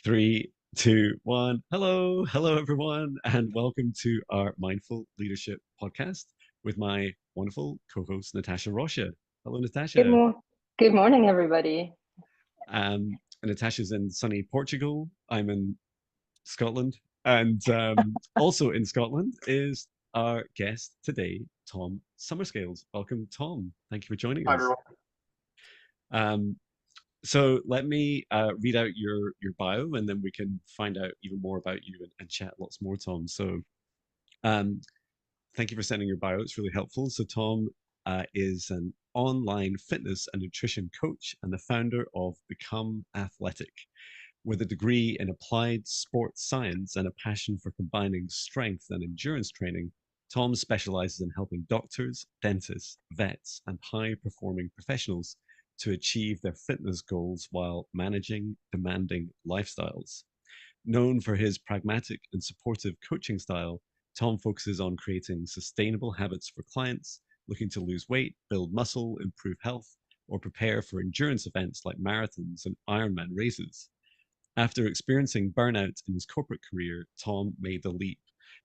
Three, two, one. Hello, everyone, and welcome to our Mindful Leadership podcast with my wonderful co-host Natasha Rocha. Hello, Good Natasha. mo good morning, everybody. Natasha's in sunny Portugal. I'm in Scotland, and also in Scotland is our guest today, Tom Summerscales. Welcome, Tom. Thank you for joining Hi, us. everyone. Um, So let me read out your bio, and then we can find out even more about you and chat lots more, Tom. So um, thank you for sending your bio. It's really helpful. So Tom is an online fitness and nutrition coach and the founder of Become Athletic. With a degree in applied sports science and a passion for combining strength and endurance training, Tom specializes in helping doctors, dentists, vets, and high performing professionals to achieve their fitness goals while managing demanding lifestyles. Known for his pragmatic and supportive coaching style, Tom focuses on creating sustainable habits for clients looking to lose weight, build muscle, improve health, or prepare for endurance events like marathons and Ironman races. After experiencing burnout in his corporate career, Tom made the leap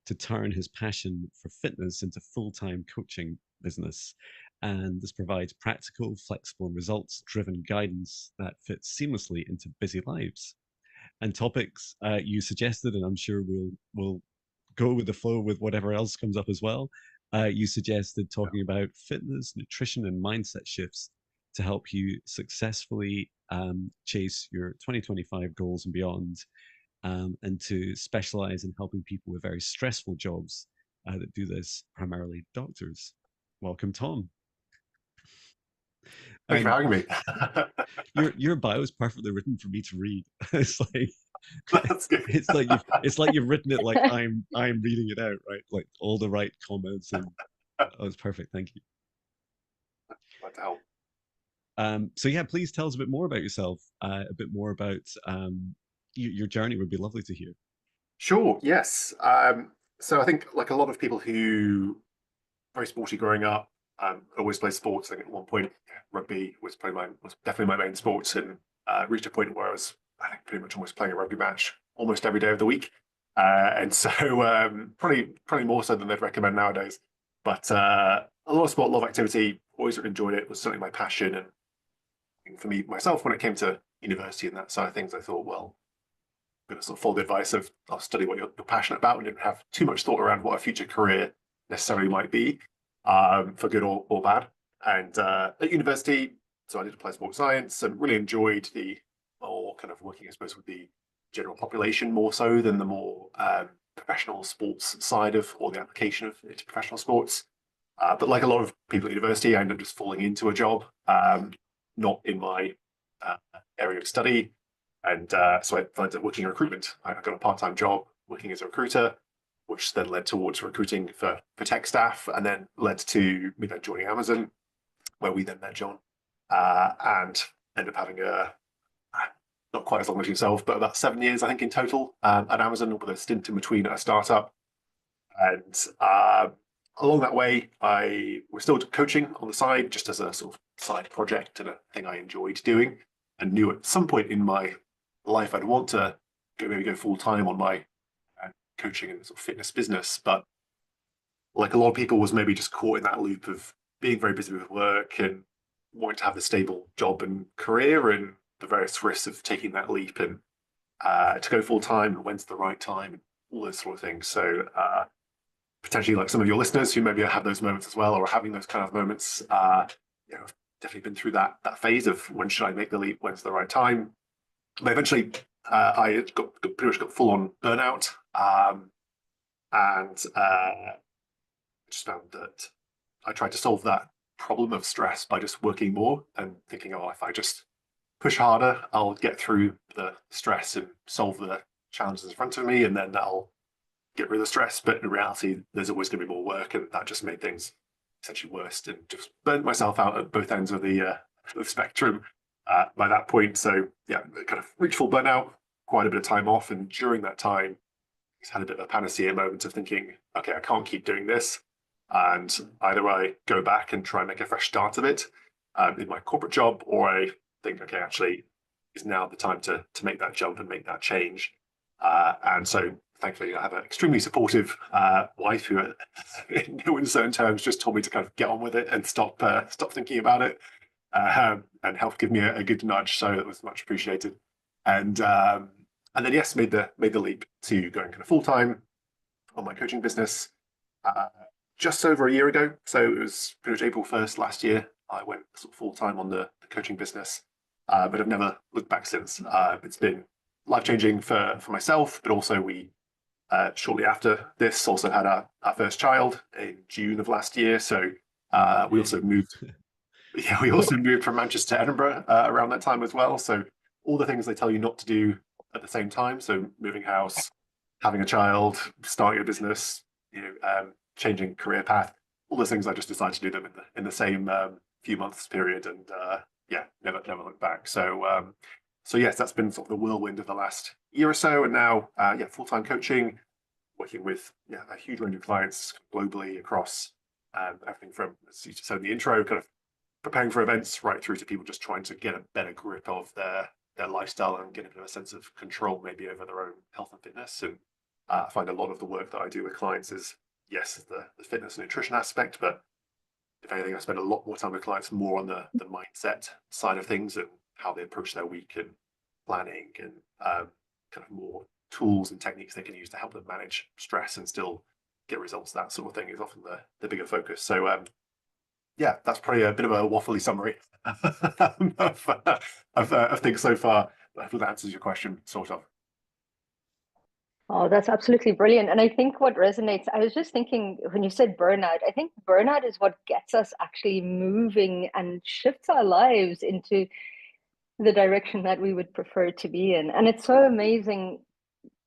to turn his passion for fitness into full-time coaching business. And this provides practical, flexible, and results-driven guidance that fits seamlessly into busy lives. And topics you suggested, and I'm sure we'll go with the flow with whatever else comes up as well. You suggested talking about fitness, nutrition, and mindset shifts to help you successfully chase your 2025 goals and beyond, and to specialize in helping people with very stressful jobs that do this, primarily doctors. Welcome, Tom. Thanks for And having me. your bio is perfectly written for me to read. It's like That's good. it's like you've written it like I'm reading it out, right? Like all the right comments and oh, it's perfect. Thank you. Glad to help. So yeah, please tell us a bit more about yourself, a bit more about your journey would be lovely to hear. Sure, yes. So I think like a lot of people who very sporty growing up, always played sports. I think at one point rugby was definitely my main sport, and reached a point where I think pretty much almost playing a rugby match almost every day of the week. And so probably more so than they'd recommend nowadays. But a lot of sport, a lot of activity, always enjoyed it. It was certainly my passion. And for me, myself, when it came to university and that side of things, I thought, well, I'm going to sort of follow the advice of I'll study what you're passionate about and didn't have too much thought around what a future career necessarily might be, for good or bad. And at university, so I did apply sports science and really enjoyed the more kind of working, I suppose, with the general population more so than the more professional sports side of or the application of it to professional sports. But like a lot of people at university, I ended up just falling into a job, not in my uh, area of study. And so I ended up working in recruitment. I got a part-time job working as a recruiter, which then led towards recruiting for tech staff, and then led to me then joining Amazon, where we then met Jon, and ended up having not quite as long as yourself, but about 7 years, I think, in total at Amazon, with a stint in between at a startup. And along that way, I was still coaching on the side, just as a sort of side project and a thing I enjoyed doing, and knew at some point in my life I'd want to maybe go full time on my coaching and sort of fitness business. But like a lot of people, was maybe just caught in that loop of being very busy with work and wanting to have a stable job and career, and the various risks of taking that leap and to go full time, and when's the right time, and all those sort of things. So potentially, like some of your listeners who maybe have those moments as well, or are having those kind of moments, I've definitely been through that phase of when should I make the leap, when's the right time. But eventually, I pretty much got full on burnout, and just found that I tried to solve that problem of stress by just working more and thinking, oh, if I just push harder, I'll get through the stress and solve the challenges in front of me, and then that'll get rid of the stress. But in reality, there's always going to be more work, and that just made things essentially worse, and just burnt myself out at both ends of the spectrum by that point. So yeah, kind of reached full burnout, quite a bit of time off, and during that time, I had a bit of a panacea moment of thinking, okay, I can't keep doing this, and either I go back and try and make a fresh start of it in my corporate job, or I think, okay, actually, is now the time to make that jump and make that change. And so thankfully I have an extremely supportive wife who in no uncertain terms just told me to kind of get on with it and stop thinking about it, and helped give me a good nudge. So it was much appreciated. And then yes, made the leap to going kind of full time on my coaching business uh, just over a year ago. So it was pretty much April 1st last year. I went sort of full time on the coaching business, but I've never looked back since. It's been life changing for myself, but also we shortly after this also had our first child in June of last year. So we also moved. Yeah, we also moved from Manchester to Edinburgh around that time as well. So all the things they tell you not to do at the same time. So moving house, having a child, starting a business, changing career path, all those things. I just decided to do them in the same few months period, and yeah, never looked back. So yes, that's been sort of the whirlwind of the last year or so, and now yeah, full time coaching, working with a huge range of clients globally across everything from, as you said in the intro, kind of preparing for events right through to people just trying to get a better grip of their lifestyle and get a bit of a sense of control maybe over their own health and fitness. And I find a lot of the work that I do with clients is, yes, the fitness and nutrition aspect, but if anything, I spend a lot more time with clients more on the mindset side of things and how they approach their week and planning and kind of more tools and techniques they can use to help them manage stress and still get results. That sort of thing is often the bigger focus. So yeah, that's probably a bit of a waffly summary of things so far. I hope that answers your question, sort of. Oh, that's absolutely brilliant. And I think what resonates, I was just thinking when you said burnout, I think burnout is what gets us actually moving and shifts our lives into the direction that we would prefer to be in. And it's so amazing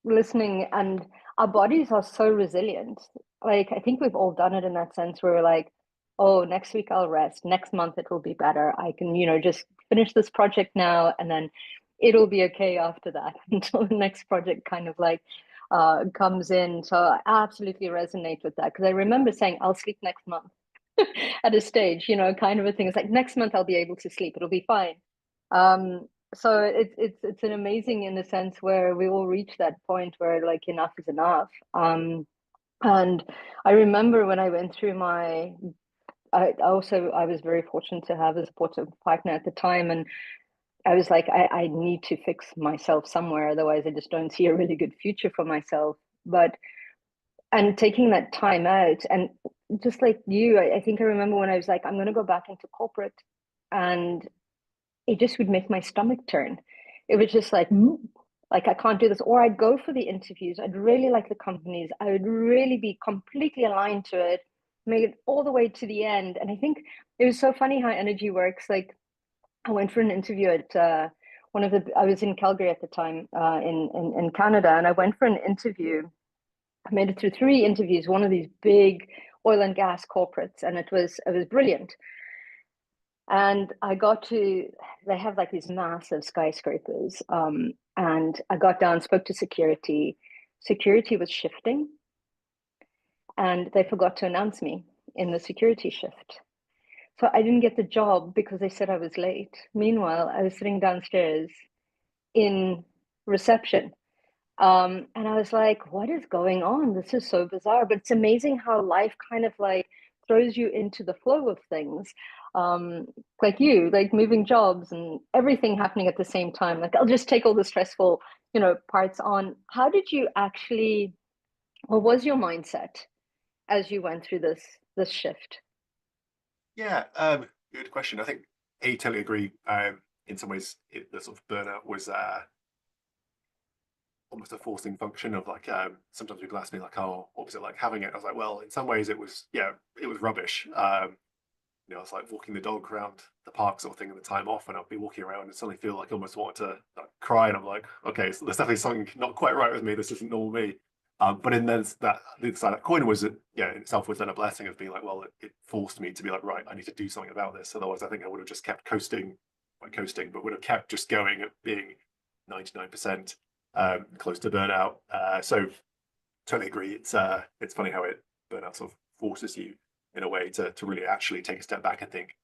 listening, and our bodies are so resilient. Like, I think we've all done it in that sense where we're like, oh, next week I'll rest, next month it will be better, I can just finish this project now, and then it'll be okay after that until the next project kind of like comes in. So I absolutely resonate with that, because I remember saying I'll sleep next month at a stage, kind of a thing. It's like next month I'll be able to sleep, it'll be fine. So it's an amazing, in the sense where we all reach that point where like enough is enough. And I remember when I went through I was very fortunate to have a supportive partner at the time, and I was like, I need to fix myself somewhere, otherwise I just don't see a really good future for myself. But and taking that time out, and just like you, I think I remember when I was like, I'm going to go back into corporate, and it just would make my stomach turn. It was just like I can't do this. Or I'd go for the interviews. I'd really like the companies. I would really be completely aligned to it, make it all the way to the end. And I think it was so funny how energy works. Like, I went for an interview at I was in Calgary at the time, in Canada, and I went for an interview. I made it through 3 interviews, one of these big oil and gas corporates, and it was brilliant. And they have like these massive skyscrapers. And I got down, spoke to security. Security was shifting, and they forgot to announce me in the security shift. So I didn't get the job because they said I was late. Meanwhile, I was sitting downstairs in reception. And I was like, what is going on? This is so bizarre. But it's amazing how life kind of like throws you into the flow of things. Um, like you, like moving jobs and everything happening at the same time. Like, I'll just take all the stressful, parts on. How did you actually, what was your mindset as you went through this shift? Yeah, good question. I think I totally agree. In some ways, the sort of burnout was almost a forcing function of like sometimes people ask me like, oh, what was it like having it? I was like, well, in some ways it was rubbish. It's like walking the dog around the park sort of thing in the time off, and I'll be walking around and suddenly feel like I almost wanted to like, cry, and I'm like, okay, so there's definitely something not quite right with me. This isn't normal me. But then there's that the other side of that coin was that in itself was then a blessing of being like, well, it forced me to be like, right, I need to do something about this. Otherwise, I think I would have just kept coasting, like coasting, but would have kept just going at being 99% close to burnout. So totally agree. It's funny how burnout sort of forces you in a way to really actually take a step back and think,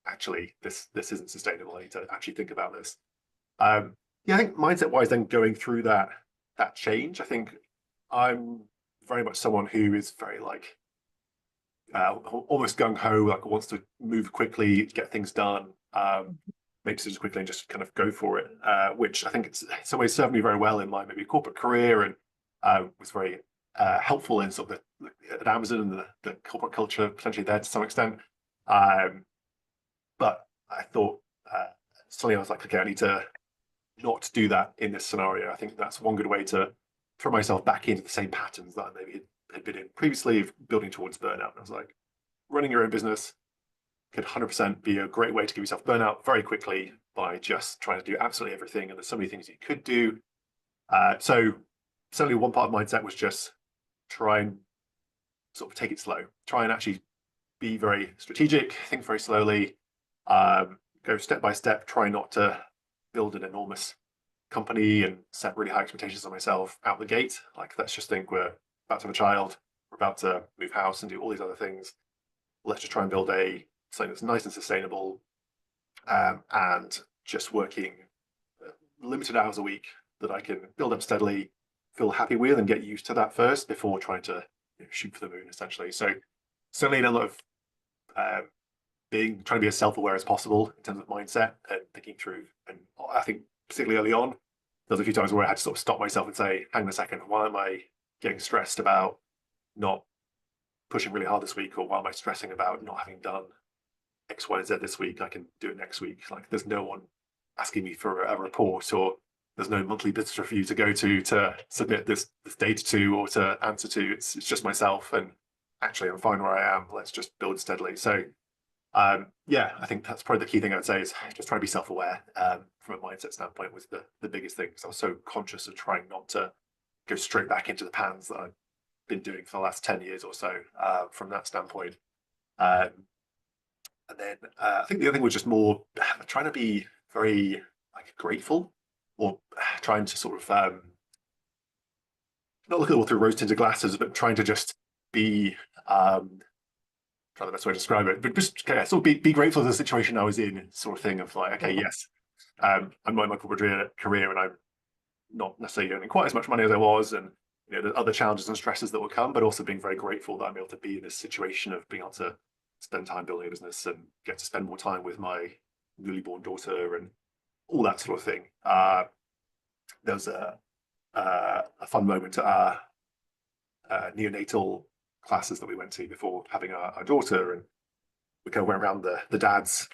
actually, this isn't sustainable. I need to actually think about this. Yeah, I think mindset wise, then going through that change, I think I'm very much someone who is very like almost gung ho, like wants to move quickly, get things done, make decisions quickly, and just kind of go for it. Which I think it's in some ways served me very well in my maybe corporate career, and was very helpful in sort of at Amazon and the corporate culture potentially there to some extent. Um, but I thought suddenly I was like, okay, I need to not do that in this scenario. I think that's one good way to throw myself back into the same patterns that I maybe had been in previously, building towards burnout. And I was like, running your own business could 100% be a great way to give yourself burnout very quickly by just trying to do absolutely everything. And there's so many things you could do. So certainly one part of mindset was just try and sort of take it slow, try and actually be very strategic, think very slowly, go step by step, try not to build an enormous company and set really high expectations on myself out the gate. Like, let's just think we're about to have a child, we're about to move house and do all these other things. Let's just try and build something that's nice and sustainable, and just working limited hours a week that I can build up steadily, feel happy with, and get used to that first before trying to shoot for the moon, essentially. So certainly in a lot of trying to be as self-aware as possible in terms of mindset and thinking through. And I think particularly early on, there was a few times where I had to sort of stop myself and say, hang on a second, why am I getting stressed about not pushing really hard this week? Or why am I stressing about not having done X, Y, and Z this week? I can do it next week. Like, there's no one asking me for a report, or there's no monthly business review to go to submit this data to or to answer to. It's just myself, and actually I'm fine where I am. Let's just build steadily. So yeah, I think that's probably the key thing I would say is just trying to be self-aware, from a mindset standpoint was the biggest thing, because I was so conscious of trying not to go straight back into the pans that I've been doing for the last 10 years or so, from that standpoint. Um, and then I think the other thing was just more trying to be very like grateful, or trying to sort of not look at it all through rose-tinted glasses, but trying to just be try the best way to describe it, but just sort of be grateful for the situation I was in, sort of thing of like, okay, yes, I'm in my corporate career and I'm not necessarily earning quite as much money as I was, and the other challenges and stresses that will come, but also being very grateful that I'm able to be in this situation of being able to spend time building a business and get to spend more time with my newly born daughter and all that sort of thing. There was a fun moment at our neonatal classes that we went to before having our daughter, and we kind of went around the dads.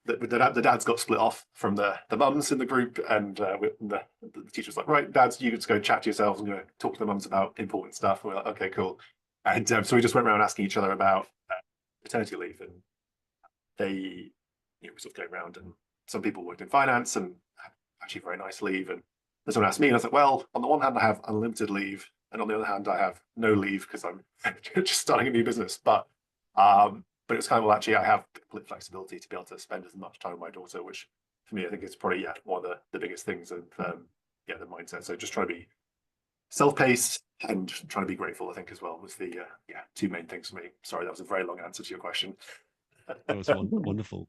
The dads got split off from the mums in the group, and the teacher was like, right, dads, you just go chat to yourselves and go talk to the mums about important stuff. And we're like, okay, cool. And so we just went around asking each other about paternity leave, and they, we sort of going around, and some people worked in finance and had actually very nice leave, and someone asked me, and I was like, well, on the one hand, I have unlimited leave, and on the other hand, I have no leave because I'm just starting a new business. But it was kind of, well, actually, I have complete flexibility to be able to spend as much time with my daughter, which for me, I think is probably one of the biggest things of the mindset. So just trying to be self-paced and trying to be grateful, I think, as well was the two main things for me. Sorry, that was a very long answer to your question. That was wonderful.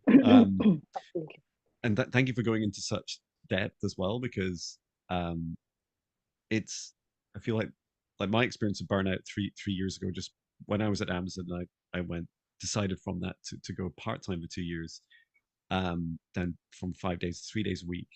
And thank you for going into such depth as well, because um, it's I feel like my experience of burnout three years ago, just when I was at Amazon, I decided from that to go part time for 2 years, then from 5 days to 3 days a week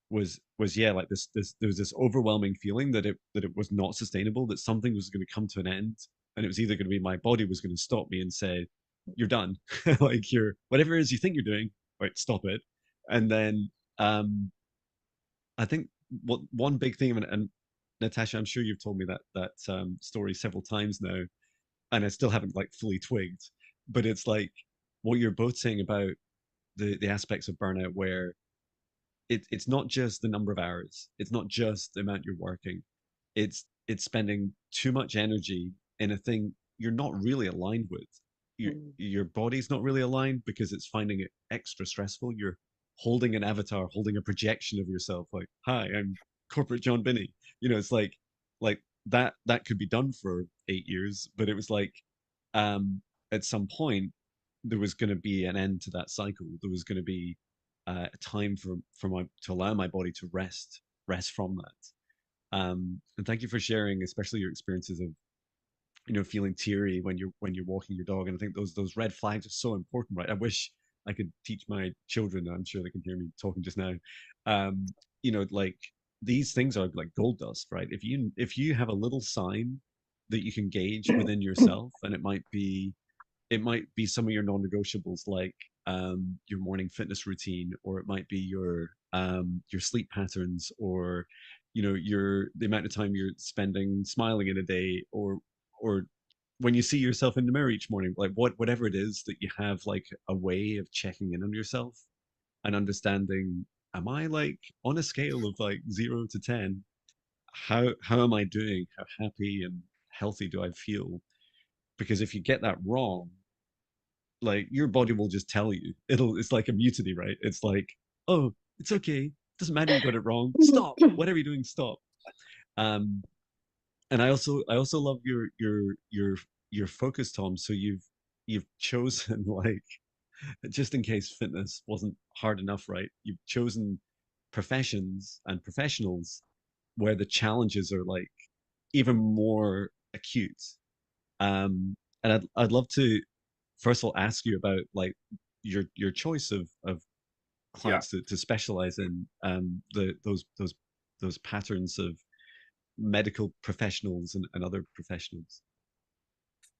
was yeah, like this there was this overwhelming feeling that it was not sustainable, that something was going to come to an end, and it was either going to be my body was going to stop me and say, you're done, like you're whatever it is you think you're doing, right, stop it. And then I think what one big thing, and Natasha, I'm sure you've told me that story several times now, and I still haven't like fully twigged, but it's like what you're both saying about the aspects of burnout where it's not just the number of hours, it's not just the amount you're working, it's spending too much energy in a thing you're not really aligned with. Your body's not really aligned because it's finding it extra stressful. You're holding an avatar, holding a projection of yourself, like, hi, I'm corporate Jon Binnie. It's like that could be done for 8 years, but it was like at some point there was going to be an end to that cycle. There was going to be a time for my to allow my body to rest from that. And thank you for sharing, especially your experiences of feeling teary when you're walking your dog. And I think those red flags are so important, right? I wish I could teach my children. I'm sure they can hear me talking just now. Like these things are like gold dust, right? If you have a little sign that you can gauge within yourself, and it might be some of your non-negotiables, like your morning fitness routine, or it might be your sleep patterns, or your the amount of time you're spending smiling in a day, or when you see yourself in the mirror each morning, like whatever it is that you have, like a way of checking in on yourself and understanding, am I like on a scale of like 0 to 10, how am I doing? How happy and healthy do I feel? Because if you get that wrong, like your body will just tell you, it's like a mutiny, right? It's like, oh, it's okay, doesn't matter, you got it wrong, stop, whatever you're doing, stop. um and I also love your focus, Tom. So you've chosen like, just in case fitness wasn't hard enough, right? You've chosen professions and professionals where the challenges are like even more acute. And I'd love to first of all ask you about like your choice of Yeah. clients to specialize in those patterns of medical professionals and other professionals.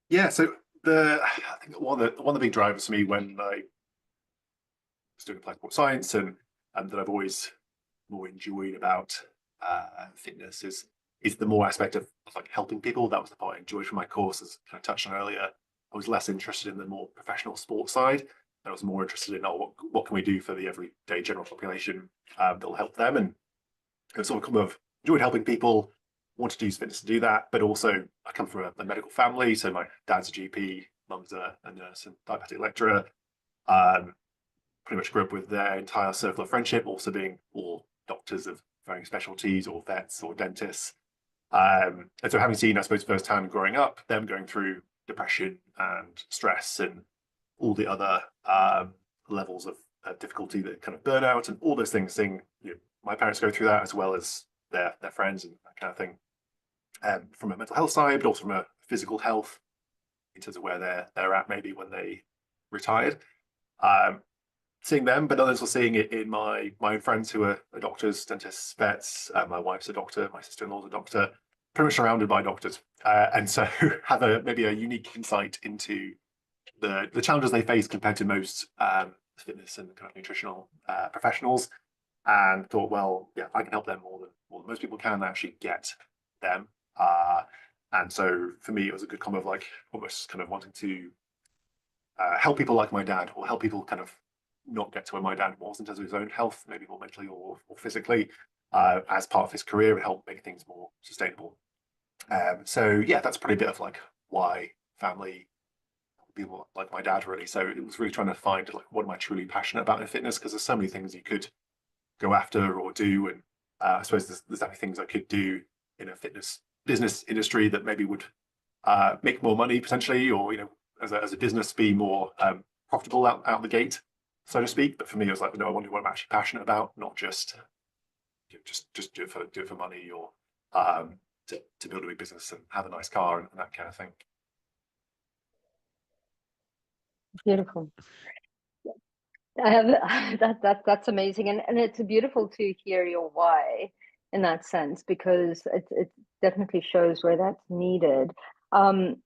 Yeah. So I think one of the big drivers for me when I was doing applied sports science, and that I've always more enjoyed about fitness is the more aspect of like helping people. That was the part I enjoyed from my course, as kind of touched on earlier. I was less interested in the more professional sports side. I was more interested in, what can we do for the everyday general population that will help them. And it sort of come of enjoyed helping people, wanted to use fitness to do that, but also I come from a medical family. So my dad's a GP, mum's a nurse and diabetic lecturer. Um, Pretty much grew up with their entire circle of friendship, also being all doctors of varying specialties, or vets or dentists. And so having seen, I suppose, firsthand growing up, them going through depression and stress and all the other levels of difficulty, that kind of burnout and all those things, seeing my parents go through that, as well as their friends and that kind of thing, from a mental health side, but also from a physical health in terms of where they're at maybe when they retired. Um, Seeing them, but others were seeing it in my own friends who are doctors, dentists, vets. My wife's a doctor, my sister-in-law's a doctor, pretty much surrounded by doctors, and so have maybe a unique insight into the challenges they face compared to most fitness and kind of nutritional professionals, and thought, well, yeah, I can help them more than most people can actually get them. And so for me, it was a good combo of like almost kind of wanting to help people like my dad, or help people kind of not get to where my dad was in terms of his own health, maybe more mentally or physically, as part of his career, and help make things more sustainable. So yeah, that's probably a bit of like why family, people like my dad, really. So it was really trying to find like, what am I truly passionate about in fitness? Because there's so many things you could go after or do, and I suppose there's definitely things I could do in a fitness business industry that maybe would make more money potentially, or as a business be more profitable out the gate, so to speak. But for me, it was like, no, I want to do what I'm actually passionate about, not just just do it for money, or to build a big business and have a nice car and that kind of thing. Beautiful. I have that's amazing, and it's beautiful to hear your why in that sense, because it definitely shows where that's needed. Um,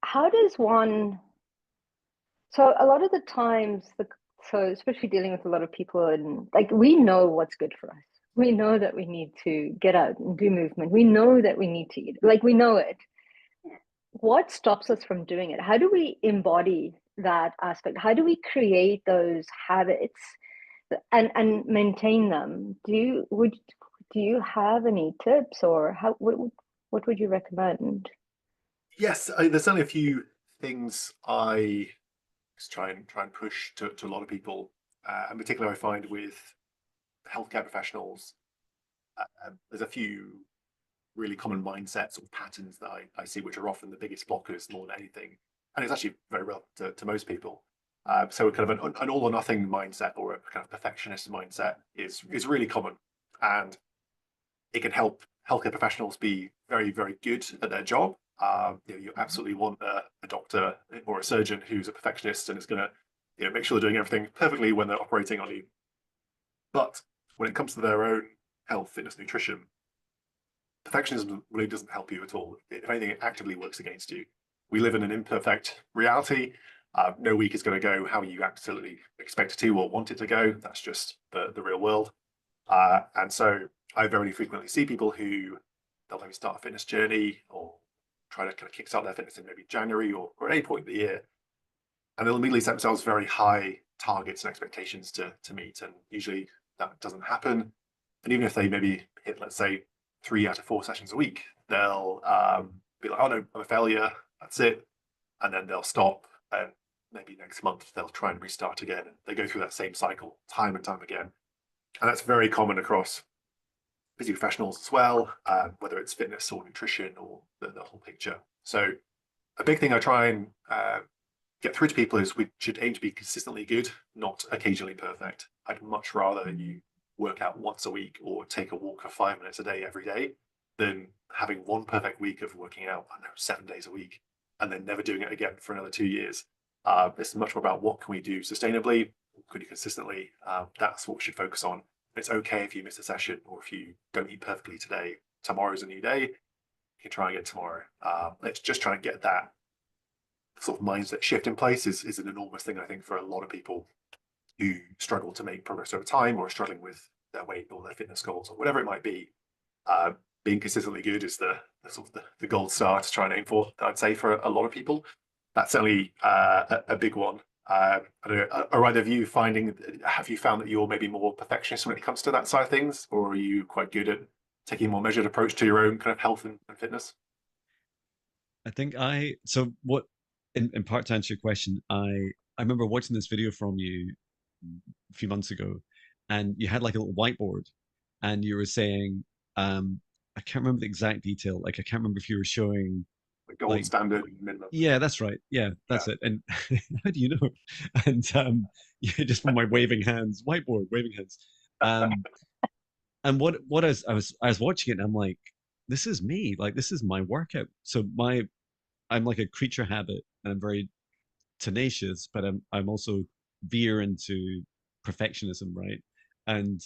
how does one? So a lot of the times, so especially dealing with a lot of people, and like we know what's good for us. We know that we need to get out and do movement. We know that we need to eat. Like we know it. What stops us from doing it? How do we embody that aspect? How do we create those habits and maintain them? Do you have any tips, or what would you recommend? Yes, there's certainly a few things I try and push to a lot of people. In particular, I find with healthcare professionals, there's a few really common mindsets or patterns that I see, which are often the biggest blockers more than anything. And it's actually very relevant to most people. So kind of an all or nothing mindset or a kind of perfectionist mindset is really common, and it can help healthcare professionals be very, very good at their job. You absolutely want a doctor or a surgeon who's a perfectionist and is going to make sure they're doing everything perfectly when they're operating on you. But when it comes to their own health, fitness, nutrition, perfectionism really doesn't help you at all. If anything, it actively works against you. We live in an imperfect reality. No week is going to go how you absolutely expect it to or want it to go. That's just the real world. And so I very frequently see people who they'll maybe start a fitness journey or try to kind of kickstart their fitness in maybe January or at any point in the year. And they'll immediately set themselves very high targets and expectations to meet. And usually that doesn't happen. And even if they maybe hit, let's say, 3 out of 4 sessions a week, they'll be like, oh no, I'm a failure. That's it. And then they'll stop. And maybe next month they'll try and restart again. And they go through that same cycle time and time again. And that's very common across busy professionals as well, whether it's fitness or nutrition or the whole picture. So a big thing I try and get through to people is we should aim to be consistently good, not occasionally perfect. I'd much rather you work out once a week or take a walk for 5 minutes a day every day than having one perfect week of working out, I don't know, 7 days a week and then never doing it again for another 2 years. It's much more about what can we do sustainably, could you consistently. That's what we should focus on. It's okay if you miss a session or if you don't eat perfectly today. Tomorrow's a new day. You can try again tomorrow. It's just trying to get that sort of mindset shift in place is an enormous thing, I think, for a lot of people who struggle to make progress over time or are struggling with their weight or their fitness goals or whatever it might be. Uh, Being consistently good is the sort of the gold star to try and aim for, I'd say, for a lot of people. That's certainly a big one. I don't know, are either of you have you found that you're maybe more perfectionist when it comes to that side of things, or are you quite good at taking a more measured approach to your own kind of health and fitness? I think so what in part to answer your question, I remember watching this video from you a few months ago, and you had like a little whiteboard, and you were saying, I can't remember the exact detail. Like I can't remember if you were showing The gold like, standard minimum. yeah, that's right. Yeah, Yeah. that's it. And how do you know? And yeah, just from my waving hands, whiteboard, waving hands. Um, and what I was watching it, and I'm like, this is me. Like this is my workout. So I'm like a creature habit, and I'm very tenacious, but I'm also veer into perfectionism, right? And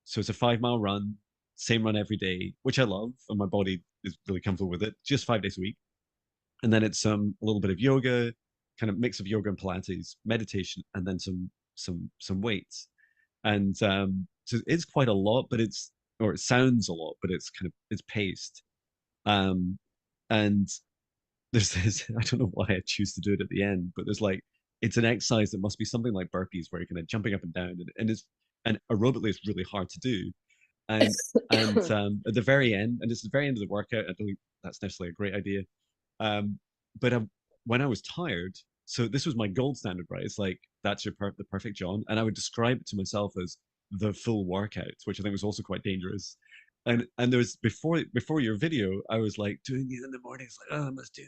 so it's a 5 mile run, same run every day, which I love, and my body is really comfortable with it. Just 5 days a week, and then it's a little bit of yoga, kind of mix of yoga and Pilates, meditation, and then some weights. And so it's quite a lot, but it sounds a lot, but it's paced. Um, and there's this, I don't know why I choose to do it at the end, but there's like it's an exercise that must be something like burpees where you're kind of jumping up and down, and aerobically it's really hard to do. And at the very end, and it's the very end of the workout, I don't think that's necessarily a great idea. Um, but when I was tired, so this was my gold standard, right? It's like that's the perfect John, and I would describe it to myself as the full workout, which I think was also quite dangerous. And there was before your video, I was like doing it in the morning. It's like, oh, I must do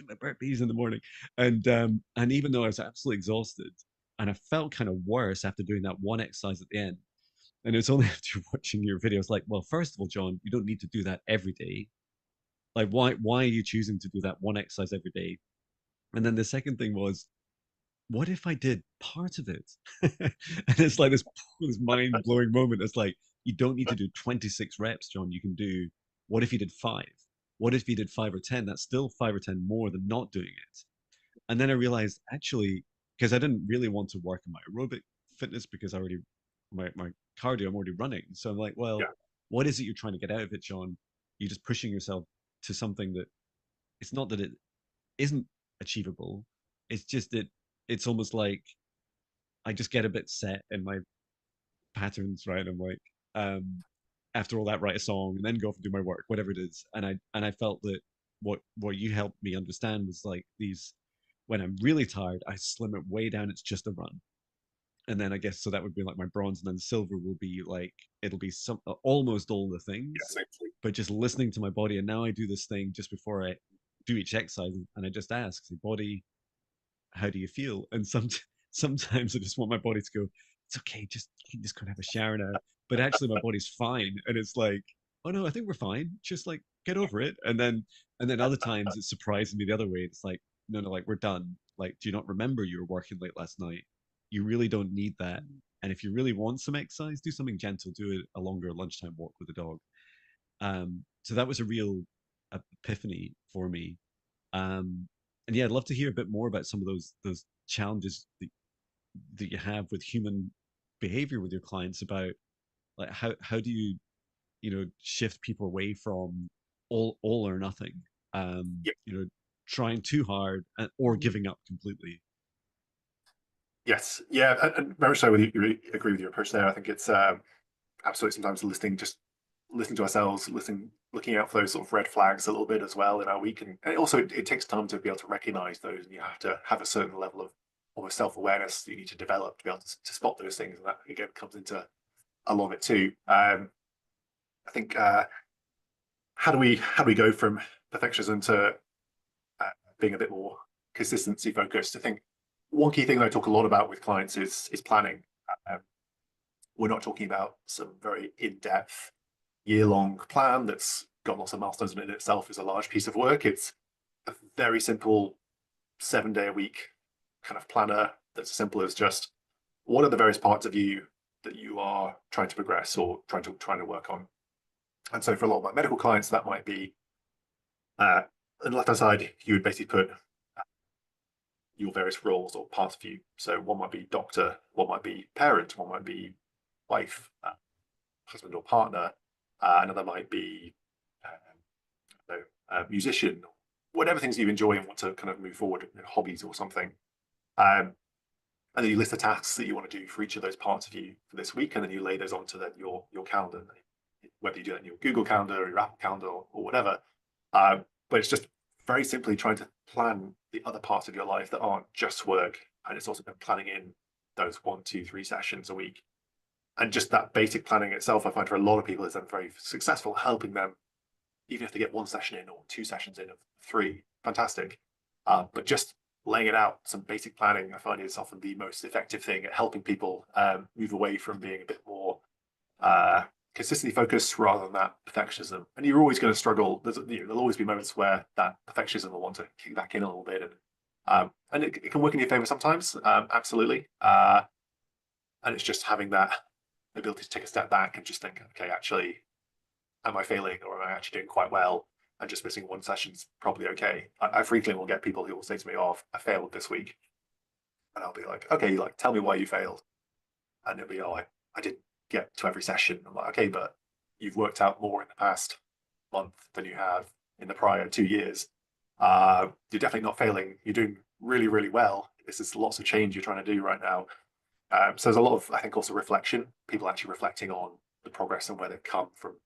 my burpees in the morning, and even though I was absolutely exhausted, and I felt kind of worse after doing that one exercise at the end. And it was only after watching your videos, like, well, first of all, John, you don't need to do that every day. Like, why are you choosing to do that one exercise every day? And then the second thing was, what if I did part of it? And it's like this mind blowing moment. It's like you don't need to do 26 reps, John. You can do what if you did five? What if you did 5 or 10? That's still 5 or 10 more than not doing it. And then I realized actually, because I didn't really want to work on my aerobic fitness because I already my cardio, I'm already running. So I'm like, well, Yeah. what is it you're trying to get out of it, John? You're just pushing yourself to something that it's not that it isn't achievable. It's just that it's almost like I just get a bit set in my patterns, right? I'm like, um, after all that, write a song and then go off and do my work, whatever it is. And I felt that what you helped me understand was like these when I'm really tired, I slim it way down. It's just a run. And then I guess so that would be like my bronze, and then silver will be like it'll be some almost all the Yeah, things, same thing. but just listening to my body. And now I do this thing just before I do each exercise, and I just ask the body, how do you feel? And sometimes I just want my body to go, it's okay, just you can just go and have a shower now. But actually my body's fine. And it's like, oh no, I think we're fine. Just like get over it. And then other times it's surprising me the other way. It's like, no, no, like we're done. Like, do you not remember you were working late last night? You really don't need that. And if you really want some exercise, do something gentle. Do a longer lunchtime walk with the dog. So that was a real epiphany for me. And yeah, I'd love to hear a bit more about some of those challenges that you have with human behavior with your clients about like how do you shift people away from all or nothing, Yeah. trying too hard or giving up completely. Yes. Yeah. And very much so with you, agree with your approach there. I think it's absolutely sometimes listening to ourselves, looking out for those sort of red flags a little bit as well in our week. And also it takes time to be able to recognize those, and you have to have a certain level of almost self-awareness that you need to develop to be able to spot those things. And that again comes into a lot of it too. I think how do we go from perfectionism to being a bit more consistency focused? I think one key thing that I talk a lot about with clients is planning. Um, we're not talking about some very in-depth year-long plan that's got lots of milestones, and in itself is a large piece of work. It's a very simple 7-day a week kind of planner that's as simple as just what are the various parts of you that you are trying to progress or trying to work on. And so for a lot of my medical clients, that might be on the left-hand side, you would basically put your various roles or parts of you. So one might be doctor, one might be parent, one might be wife, husband or partner, another might be musician, whatever things you enjoy and want to kind of move forward, hobbies or something. And then you list the tasks that you want to do for each of those parts of you for this week, and then you lay those onto then your calendar, whether you do that in your Google Calendar or your Apple Calendar or whatever. But it's just very simply trying to plan the other parts of your life that aren't just work, and it's also been planning in those 1, 2, 3 sessions a week. And just that basic planning itself, I find for a lot of people is then very successful, helping them, even if they get 1 session in or 2 sessions in of 3, fantastic. But just laying it out, some basic planning, I find is often the most effective thing at helping people move away from being a bit more consistently focused rather than that perfectionism. And you're always going to struggle. There'll always be moments where that perfectionism will want to kick back in a little bit, and it can work in your favor sometimes, absolutely. And it's just having that ability to take a step back and just think, okay, actually, am I failing or am I actually doing quite well? And just missing 1 session's probably okay. I frequently will get people who will say to me, "Oh, I failed this week," and I'll be like, "Okay, like tell me why you failed." And it'll be, "Oh, I didn't get to every session." I'm like, "Okay, but you've worked out more in the past month than you have in the prior 2 years. You're definitely not failing. You're doing really, really well. This is lots of change you're trying to do right now." So there's a lot of, I think, also reflection, people actually reflecting on the progress and where they've come from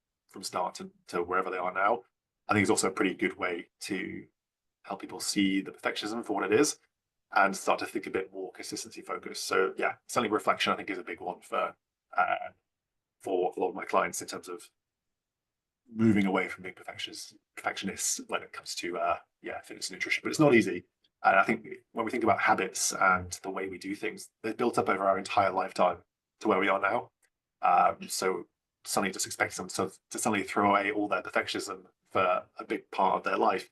start to wherever they are now. I think it's also a pretty good way to help people see the perfectionism for what it is and start to think a bit more consistency focused. So yeah, certainly reflection, I think, is a big one for a lot of my clients in terms of moving away from being perfectionists when it comes to fitness and nutrition. But it's not easy. And I think when we think about habits and the way we do things, they're built up over our entire lifetime to where we are now. So suddenly just expecting them to suddenly throw away all their perfectionism for a big part of their life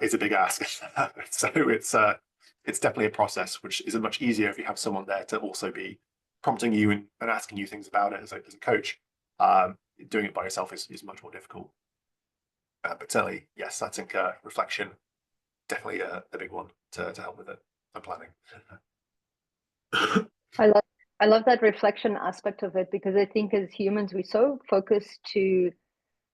is a big ask. So it's definitely a process, which is much easier if you have someone there to also be prompting you and asking you things about it as a coach. Doing it by yourself is much more difficult. But certainly, yes, I think reflection, definitely a big one to help with it and planning. I love I love that reflection aspect of it, because I think as humans we're so focused to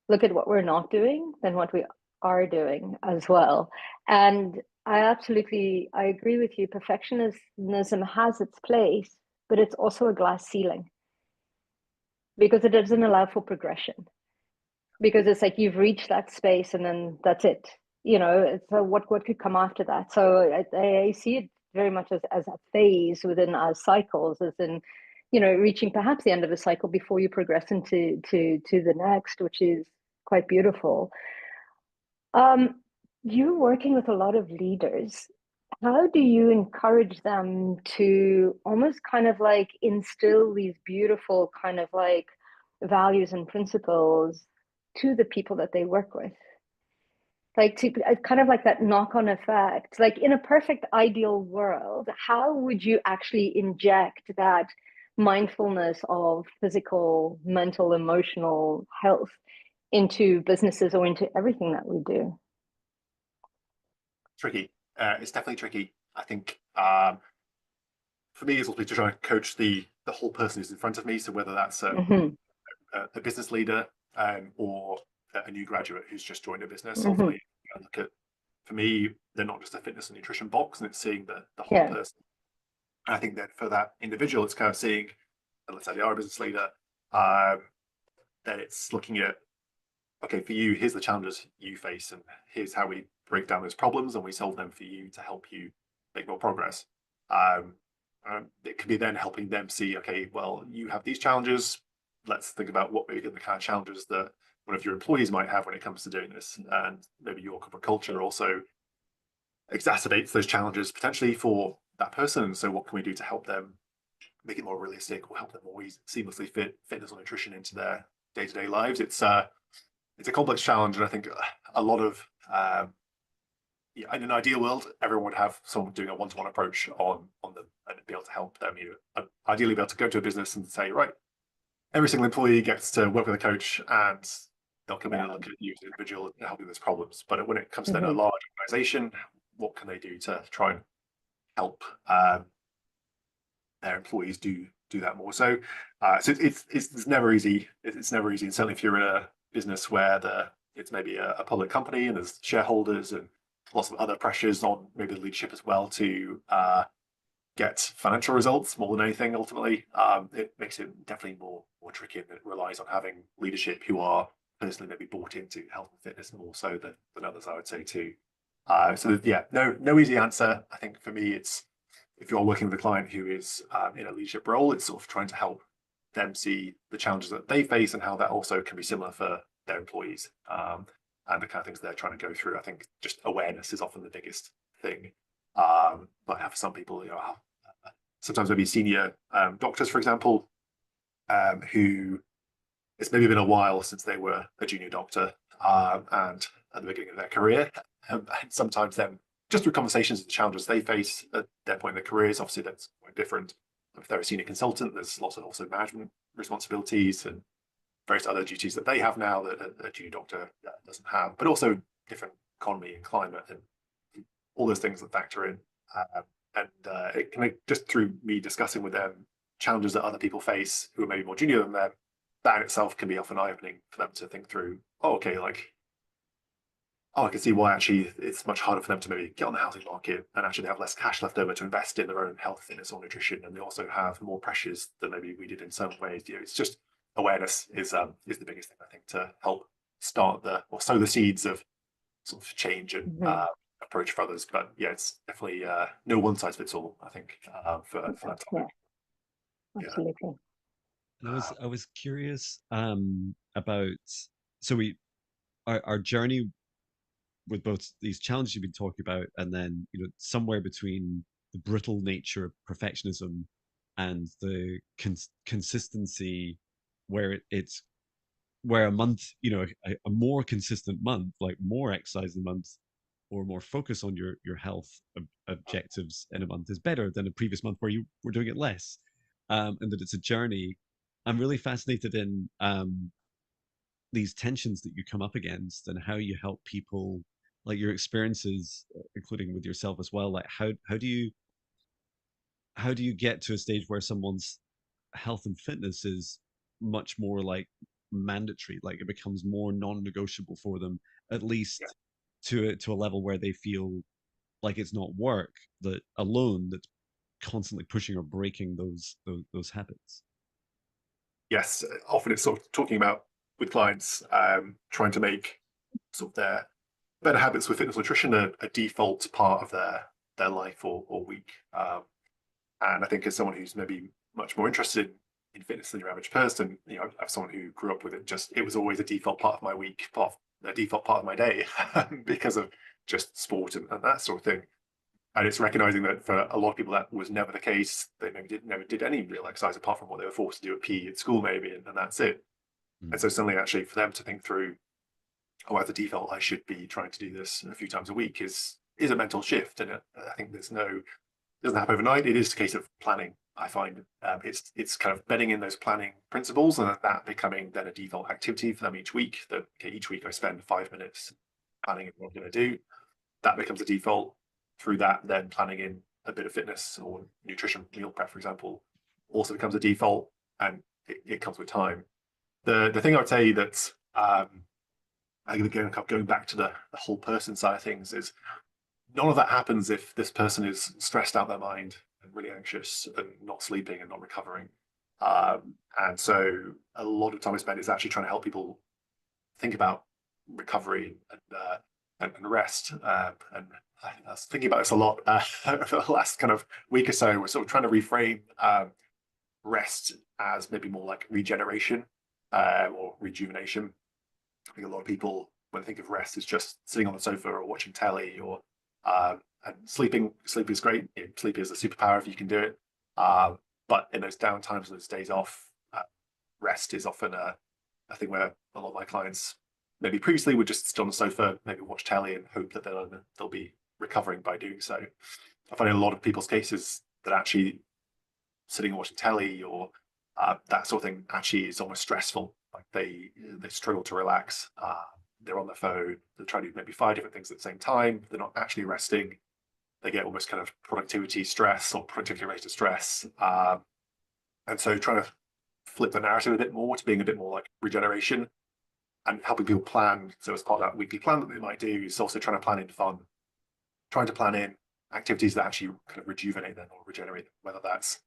look at what we're not doing than what we are doing as well. And I agree with you. Perfectionism has its place, but it's also a glass ceiling because it doesn't allow for progression. Because it's like you've reached that space and then that's it. So what could come after that? So I see it very much as a phase within our cycles, as in, reaching perhaps the end of a cycle before you progress into the next, which is quite beautiful. You're working with a lot of leaders. how do you encourage them to almost kind of like instill these beautiful kind of like values and principles to the people that they work with? Like to kind of like that knock-on effect. Like in a perfect ideal world, how would you actually inject that mindfulness of physical, mental, emotional health into businesses or into everything that we do? Tricky. It's definitely tricky. I think for me, it's also to try and coach the whole person who's in front of me. So whether that's Mm-hmm. a business leader or a new graduate who's just joined a business, Mm-hmm. ultimately, I look at, for me, they're not just a fitness and nutrition box, and it's seeing the whole Yeah. person. And I think that for that individual, it's kind of seeing, let's say they are a business leader, um, then it's looking at, okay, for you, here's the challenges you face, and here's how we break down those problems and we solve them for you to help you make more progress. Um, it could be then helping them see, okay, well, you have these challenges. Let's think about what maybe the kind of challenges that one of your employees might have when it comes to doing this, and maybe your corporate culture also exacerbates those challenges potentially for that person. So, what can we do to help them make it more realistic, or help them more seamlessly fit fitness or nutrition into their day-to-day lives? It's a complex challenge, and I think a lot of yeah, in an ideal world, everyone would have someone doing a one-to-one approach on them and be able to help them. Ideally be able to go to a business and say, right, every single employee gets to work with a coach, and they'll come in Yeah. and look at you as an individual and help you with problems. But when it comes to then a Mm-hmm. large organization, what can they do to try and help their employees do that more? So, it's never easy. It's never easy, and certainly if you're in a business where it's maybe a public company and there's shareholders and lots of other pressures on maybe the leadership as well to get financial results more than anything. Ultimately, it makes it definitely more tricky, and it relies on having leadership who are personally maybe bought into health and fitness more so than others, I would say too. So yeah, no easy answer. I think for me, it's if you're working with a client who is in a leadership role, it's sort of trying to help them see the challenges that they face and how that also can be similar for their employees, and the kind of things they're trying to go through. I think just awareness is often the biggest thing. But for some people, sometimes maybe senior doctors, for example, who it's maybe been a while since they were a junior doctor, and at the beginning of their career. And sometimes then, just through conversations and the challenges they face at their point in their careers, obviously that's quite different. If they're a senior consultant, there's lots of also management responsibilities and various other duties that they have now that a junior doctor doesn't have, but also different economy and climate and all those things that factor in. And it can just through me discussing with them challenges that other people face who are maybe more junior than them, that in itself can be often eye-opening for them to think through, oh, okay, like, oh, I can see why actually it's much harder for them to maybe get on the housing market and actually they have less cash left over to invest in their own health, fitness, or nutrition. And they also have more pressures than maybe we did in some ways. It's just awareness is the biggest thing, I think, to help start or sow the seeds of sort of change and Mm-hmm. approach for others. But yeah, it's definitely no one size fits all, I think, for that Yeah, topic. Yeah. absolutely. And I was curious about so we our journey with both these challenges you've been talking about, and then somewhere between the brittle nature of perfectionism and the consistency, where it's where a month, a more consistent month, like more exercise in a month, or more focus on your health objectives in a month is better than a previous month where you were doing it less, and that it's a journey. I'm really fascinated in these tensions that you come up against and how you help people, like your experiences, including with yourself as well. Like how do you get to a stage where someone's health and fitness is much more like mandatory, like it becomes more non-negotiable for them, at Yeah. least to a level where they feel like it's not work that alone that's constantly pushing or breaking those habits. Yes. Often it's sort of talking about with clients, trying to make sort of their better habits with fitness nutrition a default part of their life or week. And I think as someone who's maybe much more interested in fitness than your average person, I'm someone who grew up with it. Just it was always a default part of my week, a default part of my day, because of just sport and that sort of thing. And it's recognizing that for a lot of people that was never the case. They maybe never did any real exercise apart from what they were forced to do at PE at school, maybe, and that's it. And so suddenly, actually, for them to think through, oh, as a default, I should be trying to do this a few times a week is a mental shift. And I think doesn't happen overnight. It is a case of planning. I find it's kind of bedding in those planning principles and that becoming then a default activity for them each week. That okay, each week I spend 5 minutes planning what I'm going to do. That becomes a default. Through that, then planning in a bit of fitness or nutrition, meal prep, for example, also becomes a default, and it comes with time. The thing I would say that I think going back to the whole person side of things is none of that happens if this person is stressed out their mind and really anxious and not sleeping and not recovering. And so a lot of time I spend is actually trying to help people think about recovery and rest. And I was thinking about this a lot for the last kind of week or so. We're sort of trying to reframe rest as maybe more like regeneration or rejuvenation. I think a lot of people, when they think of rest, is just sitting on the sofa or watching telly or and sleeping. Sleep is great. Sleep is a superpower if you can do it. But in those down times, those days off, rest is often a thing where a lot of my clients maybe previously would just sit on the sofa, maybe watch telly and hope that they'll be recovering by doing so. I find in a lot of people's cases that actually sitting and watching telly or that sort of thing actually is almost stressful. Like they struggle to relax. They're on their phone. They're trying to do maybe 5 different things at the same time. They're not actually resting. They get almost kind of productivity stress or productivity related stress. And so trying to flip the narrative a bit more to being a bit more like regeneration and helping people plan. So as part of that weekly plan that they might do is also trying to plan in fun, trying to plan in activities that actually kind of rejuvenate them or regenerate them, whether that's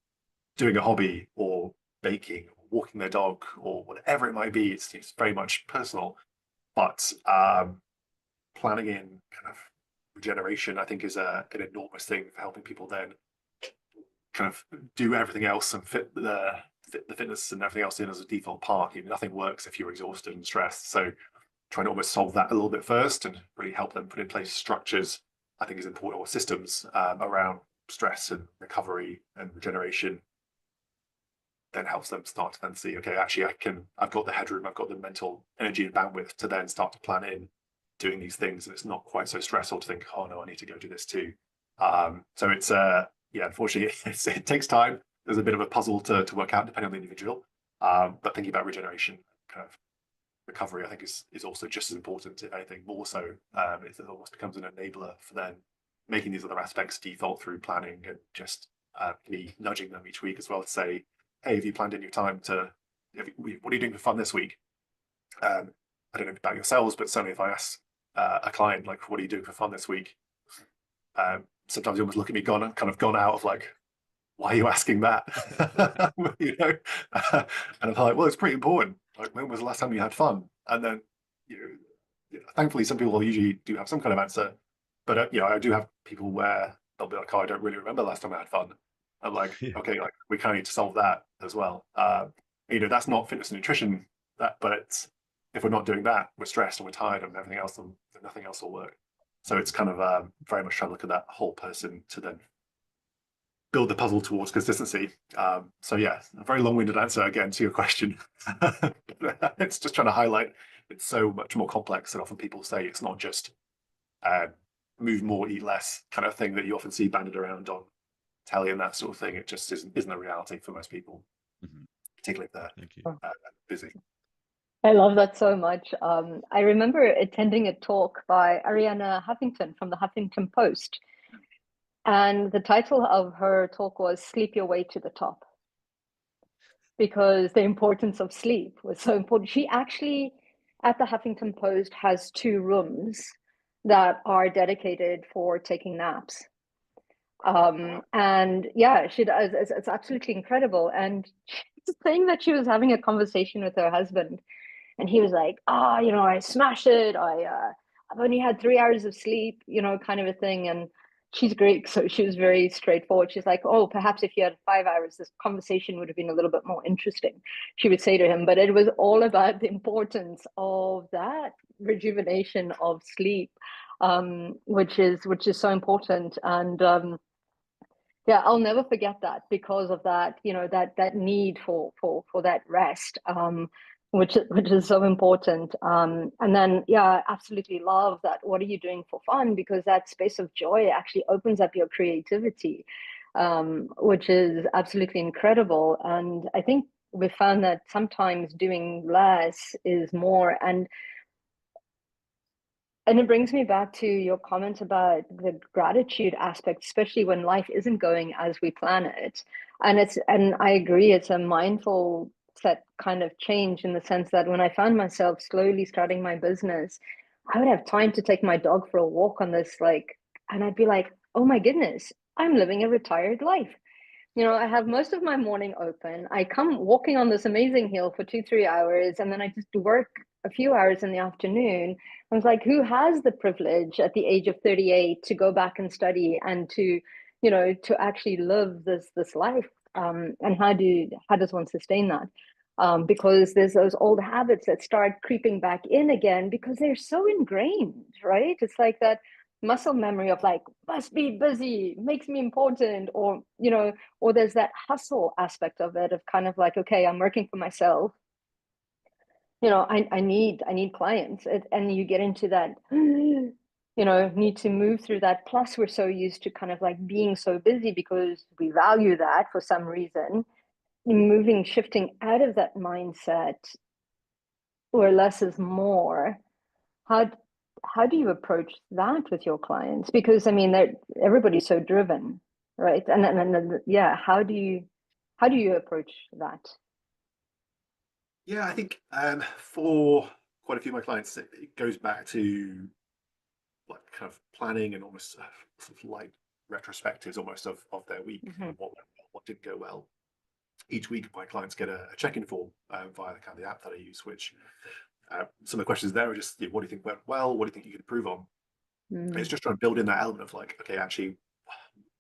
doing a hobby or baking or walking their dog or whatever it might be. It's very much personal, but planning in kind of regeneration, I think, is an enormous thing for helping people then kind of do everything else and fit the fitness and everything else in as a default part. Nothing works if you're exhausted and stressed. So trying to almost solve that a little bit first and really help them put in place structures, I think is important, or systems around stress and recovery and regeneration, then helps them start to then see, okay, actually I've got the headroom, I've got the mental energy and bandwidth to then start to plan in doing these things. And it's not quite so stressful to think, oh no, I need to go do this too. So it's, unfortunately, it takes time. There's a bit of a puzzle to work out depending on the individual. But thinking about regeneration, kind of recovery, I think is also just as important, if anything more so. It almost becomes an enabler for then making these other aspects default through planning and just me nudging them each week as well to say, hey, have you planned in your time to, what are you doing for fun this week? I don't know about yourselves, but certainly if I ask a client, like, what are you doing for fun this week? Sometimes you almost look at me gone out of like, why are you asking that? And I'm like, well, it's pretty important. Like, when was the last time you had fun? And then, thankfully, some people usually do have some kind of answer. But, I do have people where they'll be like, oh, I don't really remember the last time I had fun. I'm like, okay, like we kind of need to solve that as well. That's not fitness and nutrition, but it's, if we're not doing that, we're stressed and we're tired and everything else, and nothing else will work. So it's kind of very much trying to look at that whole person to then build the puzzle towards consistency. So yeah, a very long-winded answer again to your question. It's just trying to highlight it's so much more complex than often people say. It's not just move more, eat less kind of thing that you often see banded around on telly and that sort of thing. It just isn't a reality for most people, particularly if they're busy. I love that so much. I remember attending a talk by Arianna Huffington from the Huffington Post. And the title of her talk was Sleep Your Way to the Top. Because the importance of sleep was so important. She actually, at the Huffington Post, has 2 rooms that are dedicated for taking naps. And yeah, she does. It's absolutely incredible. And she's saying that she was having a conversation with her husband, and he was like, I smashed it. I've only had 3 hours of sleep, kind of a thing. And she's Greek, so she was very straightforward. She's like, oh, perhaps if you had 5 hours, this conversation would have been a little bit more interesting, she would say to him. But it was all about the importance of that rejuvenation of sleep. which is so important. And yeah, I'll never forget that because of that, that need for that rest, which is so important. And then, yeah, I absolutely love that. What are you doing for fun? Because that space of joy actually opens up your creativity, which is absolutely incredible. And I think we found that sometimes doing less is more. And it brings me back to your comment about the gratitude aspect, especially when life isn't going as we plan it. And I agree, it's a mindful set kind of change in the sense that when I found myself slowly starting my business, I would have time to take my dog for a walk on this, and I'd be like, oh my goodness, I'm living a retired life. I have most of my morning open. I come walking on this amazing hill for 2, 3 hours, and then I just work a few hours in the afternoon. I was like, who has the privilege at the age of 38 to go back and study and to actually live this life? And how does one sustain that? Because there's those old habits that start creeping back in again because they're so ingrained, right? It's like that muscle memory of like, must be busy, makes me important, or there's that hustle aspect of it of kind of like, okay, I'm working for myself. I need clients, and you get into that, need to move through that. Plus, we're so used to kind of like being so busy because we value that for some reason. Shifting out of that mindset where less is more. How how do you approach that with your clients? Because I mean, everybody's so driven, right? And yeah, how do you approach that? Yeah, I think for quite a few of my clients, it goes back to like kind of planning and almost sort of like retrospectives almost of their week, Mm-hmm. what went well, what didn't go well. Each week, my clients get a check-in form via the kind of the app that I use, which some of the questions there are just, what do you think went well? What do you think you could improve on? And it's Mm-hmm. just trying to build in that element of like, okay, actually,